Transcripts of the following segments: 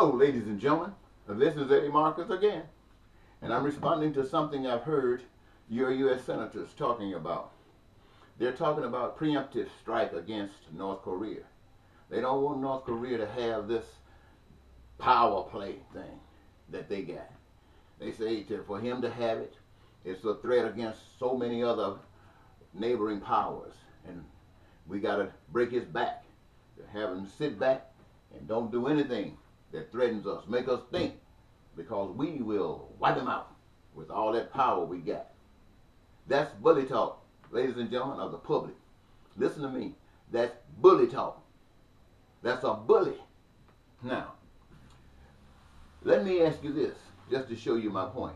Hello, ladies and gentlemen. This is Eddie Marcus again, and I'm responding to something I've heard your U.S. senators talking about. They're talking about preemptive strike against North Korea. They don't want North Korea to have this power play thing that they got. They say for him to have it, it's a threat against so many other neighboring powers, and we got to break his back, to have him sit back and don't do anything that threatens us, make us think, because we will wipe him out with all that power we got. That's bully talk, ladies and gentlemen of the public. Listen to me. That's bully talk. That's a bully. Now, let me ask you this, just to show you my point.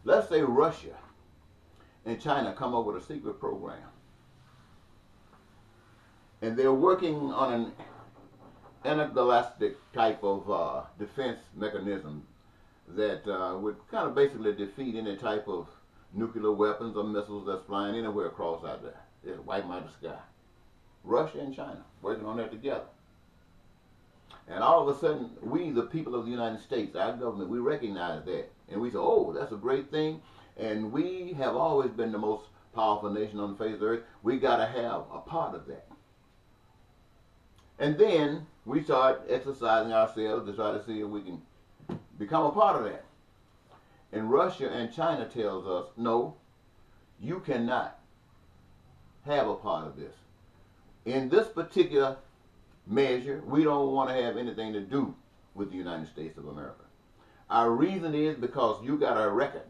Let's say Russia and China come up with a secret program, and they're working on an intergalactic type of defense mechanism that would kind of basically defeat any type of nuclear weapons or missiles that's flying anywhere across out there. Just wipe them out of the sky. Russia and China working on that together. And all of a sudden, we, the people of the United States, our government, we recognize that. And we say, oh, that's a great thing. And we have always been the most powerful nation on the face of the earth. We got to have a part of that. And then we start exercising ourselves to try to see if we can become a part of that. And Russia and China tells us, no, you cannot have a part of this. In this particular measure, we don't want to have anything to do with the United States of America. Our reason is because you got a record.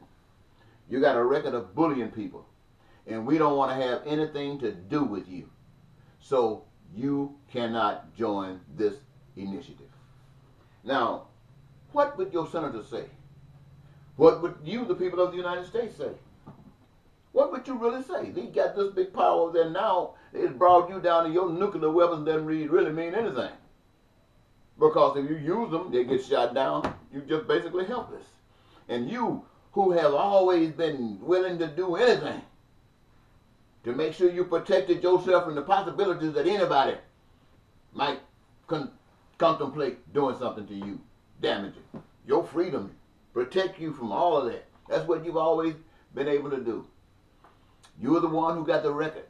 You got a record of bullying people. And we don't want to have anything to do with you. So you cannot join this initiative. Now, what would your senators say? What would you, the people of the United States, say? What would you really say? They got this big power over there now. It's brought you down to your nuclear weapons doesn't really mean anything. Because if you use them, they get shot down. You're just basically helpless. And you, who have always been willing to do anything to make sure you protected yourself from the possibilities that anybody might contemplate doing something to you, damaging your freedom, protect you from all of that. That's what you've always been able to do. You're the one who got the record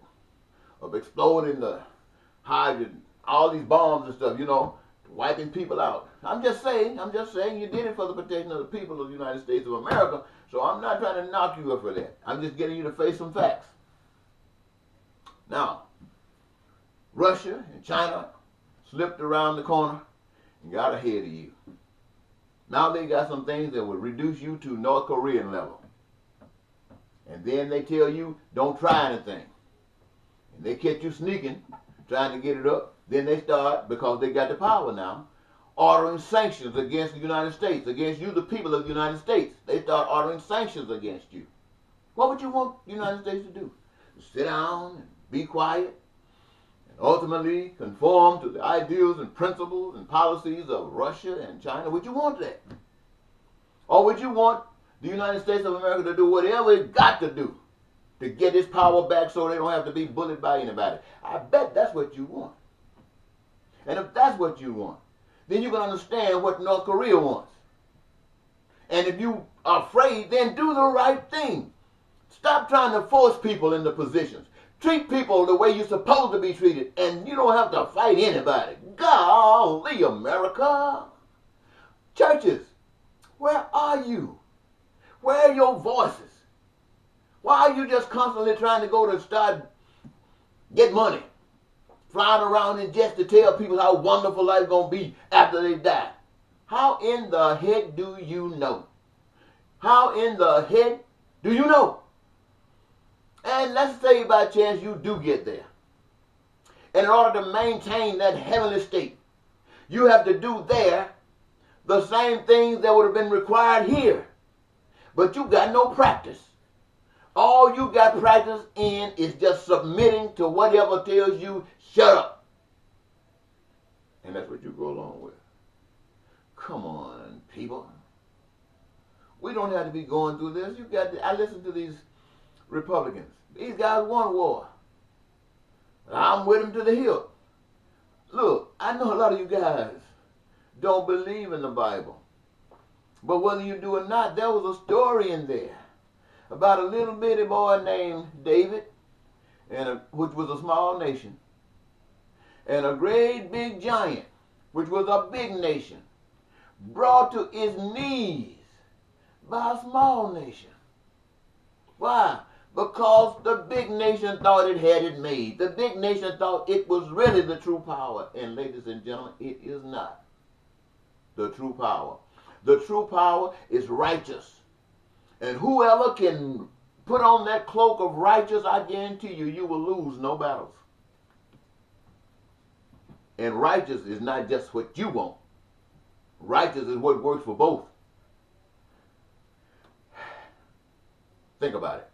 of exploding the hydrogen, all these bombs and stuff, you know, wiping people out. I'm just saying you did it for the protection of the people of the United States of America, so I'm not trying to knock you up for that. I'm just getting you to face some facts. Now, Russia and China slipped around the corner and got ahead of you. Now they got some things that would reduce you to North Korean level. And then they tell you, don't try anything. And they catch you sneaking, trying to get it up. Then they start, because they got the power now, ordering sanctions against the United States, against you, the people of the United States. They start ordering sanctions against you. What would you want the United States to do? To sit down and be quiet and ultimately conform to the ideals and principles and policies of Russia and China? Would you want that? Or would you want the United States of America to do whatever it got to do to get its power back so they don't have to be bullied by anybody? I bet that's what you want. And if that's what you want, then you can understand what North Korea wants. And if you are afraid, then do the right thing. Stop trying to force people into positions. Treat people the way you're supposed to be treated, and you don't have to fight anybody. Golly, America. Churches, where are you? Where are your voices? Why are you just constantly trying to go to start get money? Flying around in jets to tell people how wonderful life's going to be after they die. How in the heck do you know? How in the heck do you know? And let's say by chance you do get there. And in order to maintain that heavenly state, you have to do there the same things that would have been required here. But you got no practice. All you got practice in is just submitting to whatever tells you, shut up. And that's what you go along with. Come on, people. We don't have to be going through this. I listen to these Republicans. These guys won war. I'm with them to the hilt. Look, I know a lot of you guys don't believe in the Bible. But whether you do or not, there was a story in there about a little bitty boy named David, which was a small nation, and a great big giant, which was a big nation, brought to its knees by a small nation. Why? Because the big nation thought it had it made. The big nation thought it was really the true power. And ladies and gentlemen, it is not the true power. The true power is righteous. And whoever can put on that cloak of righteous, I guarantee you, you will lose no battles. And righteous is not just what you want. Righteous is what works for both. Think about it.